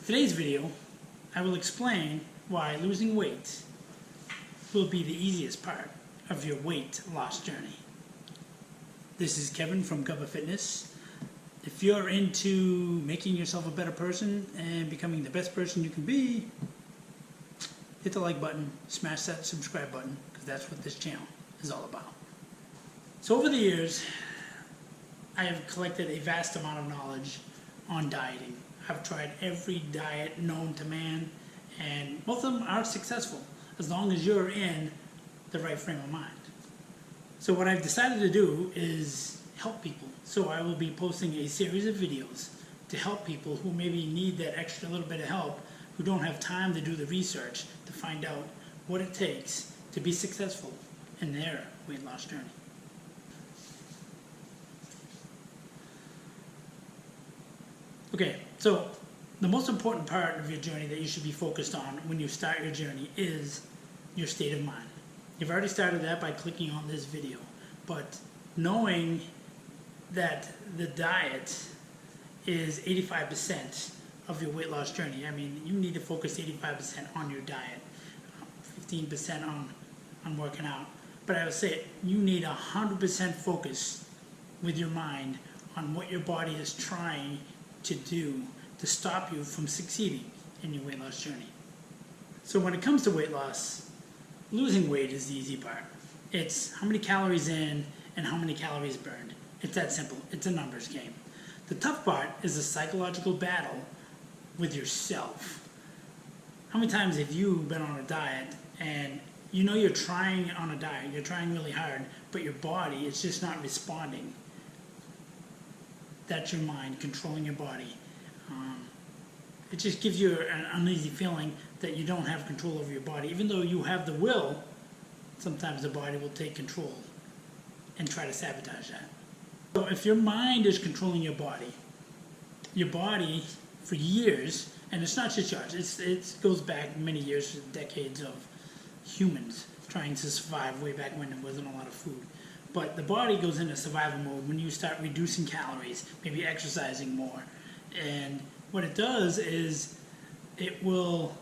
Today's video, I will explain why losing weight will be the easiest part of your weight loss journey. This is Kevin from Gubbafitness. If you're into making yourself a better person and becoming the best person you can be, hit the like button, smash that subscribe button, because that's what this channel is all about. So over the years, I have collected a vast amount of knowledge on dieting. I've tried every diet known to man, and most of them are successful as long as you're in the right frame of mind. So what I've decided to do is help people. So I will be posting a series of videos to help people who maybe need that extra little bit of help, who don't have time to do the research to find out what it takes to be successful in their weight loss journey. Okay, so the most important part of your journey that you should be focused on when you start your journey is your state of mind. You've already started that by clicking on this video, but knowing that the diet is 85% of your weight loss journey. I mean, you need to focus 85% on your diet, 15% on working out. But I would say you need 100% focus with your mind on what your body is trying to do to stop you from succeeding in your weight loss journey. So when it comes to weight loss, losing weight is the easy part. It's how many calories in and how many calories burned. It's that simple. It's a numbers game. The tough part is the psychological battle with yourself. How many times have you been on a diet and you know you're trying on a diet, you're trying really hard, but your body is just not responding? That's your mind controlling your body. It just gives you an uneasy feeling that you don't have control over your body. Even though you have the will, sometimes the body will take control and try to sabotage that. So if your mind is controlling your body for years, and it's not just yours, it goes back many years, decades of humans trying to survive way back when there wasn't a lot of food. But the body goes into survival mode when you start reducing calories, maybe exercising more. And what it does is it will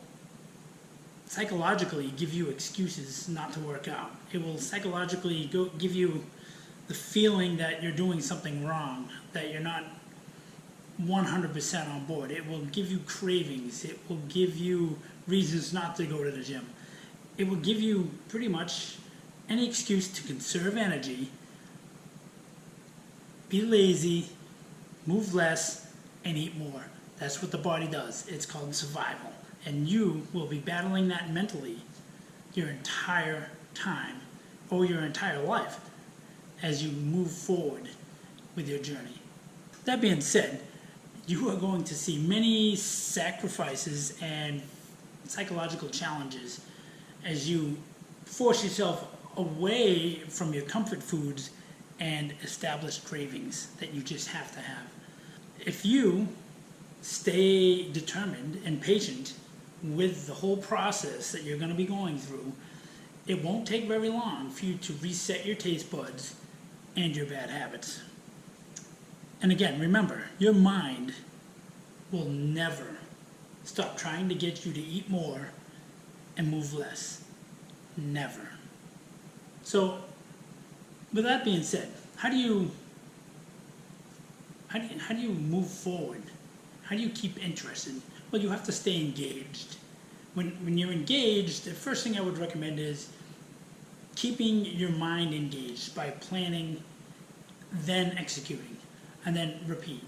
psychologically give you excuses not to work out. It will psychologically give you the feeling that you're doing something wrong, that you're not 100% on board. It will give you cravings. It will give you reasons not to go to the gym. It will give you pretty much any excuse to conserve energy, be lazy, move less, and eat more. That's what the body does. It's called survival. And you will be battling that mentally your entire time or your entire life as you move forward with your journey. That being said, you are going to see many sacrifices and psychological challenges as you force yourself away from your comfort foods and established cravings that you just have to have. If you stay determined and patient with the whole process that you're going to be going through, it won't take very long for you to reset your taste buds and your bad habits. And again, remember, your mind will never stop trying to get you to eat more and move less. Never. So, with that being said, how do you move forward? How do you keep interested? Well, you have to stay engaged. When you're engaged, the first thing I would recommend is keeping your mind engaged by planning, then executing, and then repeat.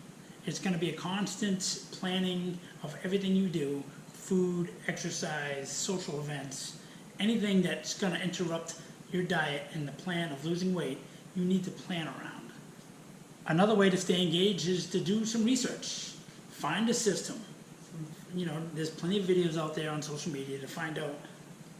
It's going to be a constant planning of everything you do: food, exercise, social events, anything that's going to interrupt your diet and the plan of losing weight. You need to plan around. Another way to stay engaged is to do some research. Find a system. You know, there's plenty of videos out there on social media to find out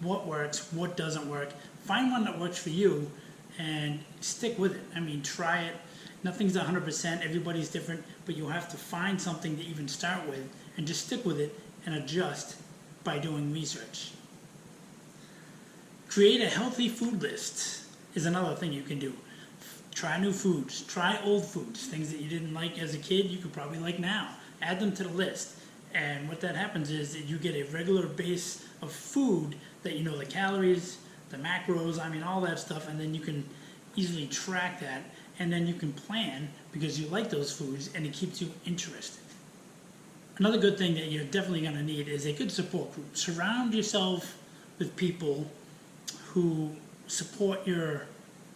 what works, what doesn't work. Find one that works for you and stick with it. I mean, try it. Nothing's 100%, everybody's different, but you have to find something to even start with and just stick with it and adjust by doing research. Create a healthy food list is another thing you can do. Try new foods. Try old foods. Things that you didn't like as a kid, you could probably like now. Add them to the list. And what that happens is that you get a regular base of food that you know the calories, the macros, I mean all that stuff, and then you can easily track that, and then you can plan because you like those foods and it keeps you interested. Another good thing that you're definitely going to need is a good support group. Surround yourself with people who support your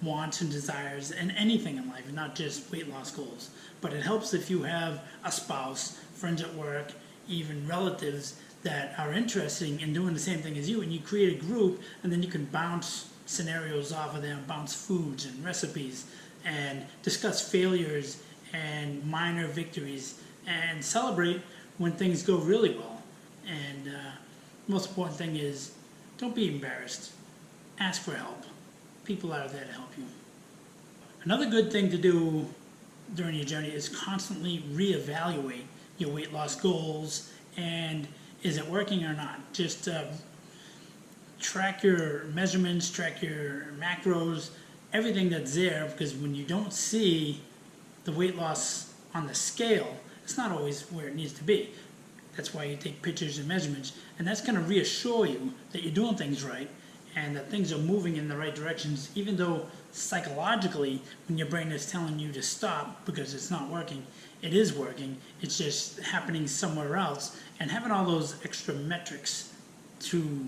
wants and desires and anything in life, not just weight loss goals. But it helps if you have a spouse, friends at work, even relatives that are interested in doing the same thing as you, and you create a group, and then you can bounce scenarios off of them, bounce foods and recipes, and discuss failures and minor victories, and celebrate when things go really well. And most important thing is, don't be embarrassed. Ask for help. People are there to help you. Another good thing to do during your journey is constantly reevaluate your weight loss goals and is it working or not. Just track your measurements, track your macros, everything that's there, because when you don't see the weight loss on the scale, it's not always where it needs to be. That's why you take pictures and measurements, and that's going to reassure you that you're doing things right and that things are moving in the right directions, even though psychologically, when your brain is telling you to stop because it's not working, it is working. It's just happening somewhere else. And having all those extra metrics to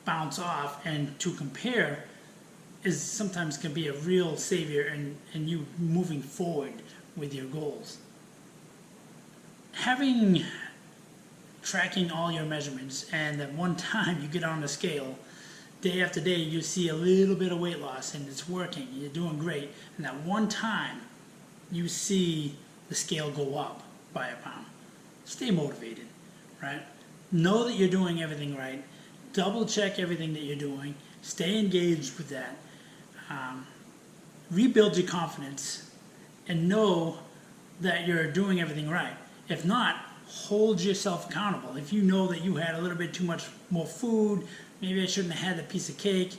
bounce off and to compare is sometimes can be a real savior in you moving forward with your goals. Tracking all your measurements, and at one time you get on the scale, day after day you see a little bit of weight loss and it's working, you're doing great, and that one time you see the scale go up by a pound. Stay motivated, right? Know that you're doing everything right. Double check everything that you're doing. Stay engaged with that. Rebuild your confidence and know that you're doing everything right. If not, hold yourself accountable. If you know that you had a little bit too much more food, maybe I shouldn't have had a piece of cake,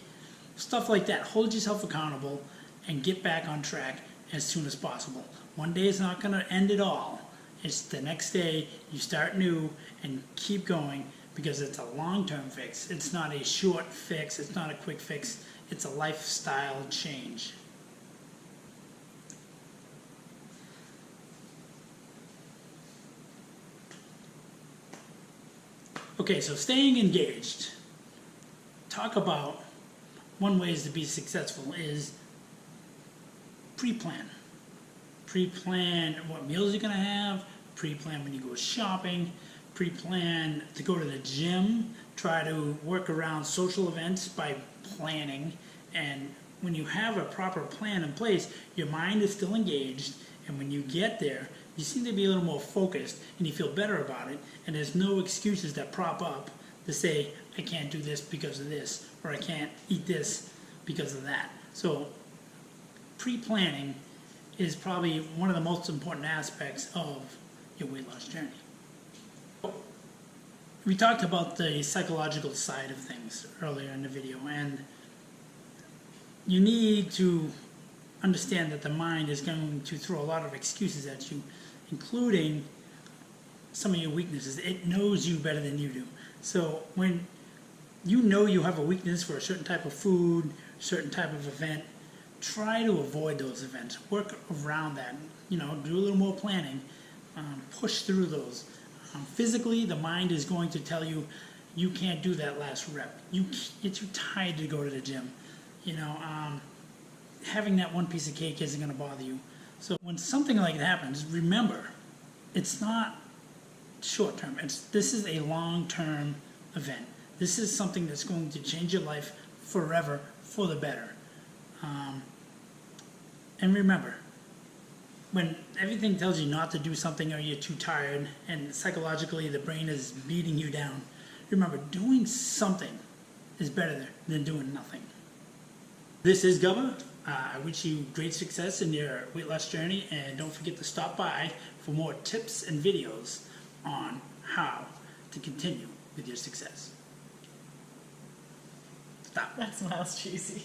stuff like that. Hold yourself accountable and get back on track as soon as possible. One day is not going to end it all. It's the next day, you start new and keep going, because it's a long-term fix. It's not a short fix. It's not a quick fix. It's a lifestyle change. Okay, so staying engaged. Talk about one way to be successful is pre-plan. Pre-plan what meals you're going to have, pre-plan when you go shopping, pre-plan to go to the gym, try to work around social events by planning, and when you have a proper plan in place, your mind is still engaged, and when you get there, you seem to be a little more focused and you feel better about it, and there's no excuses that prop up to say, I can't do this because of this, or I can't eat this because of that. So pre-planning is probably one of the most important aspects of your weight loss journey. We talked about the psychological side of things earlier in the video, and you need to understand that the mind is going to throw a lot of excuses at you, including some of your weaknesses. It knows you better than you do. So when you know you have a weakness for a certain type of food, certain type of event, try to avoid those events. Work around that. Do a little more planning. Push through those. Physically, the mind is going to tell you, you can't do that last rep. You're too tired to go to the gym. Having that one piece of cake isn't going to bother you. So when something like that happens, remember, it's not short term. This is a long-term event. This is something that's going to change your life forever for the better. And remember, when everything tells you not to do something or you're too tired and psychologically the brain is beating you down, remember, doing something is better than doing nothing. This is Gubba. I wish you great success in your weight loss journey, and don't forget to stop by for more tips and videos on how to continue with your success. Stop. That smile's cheesy.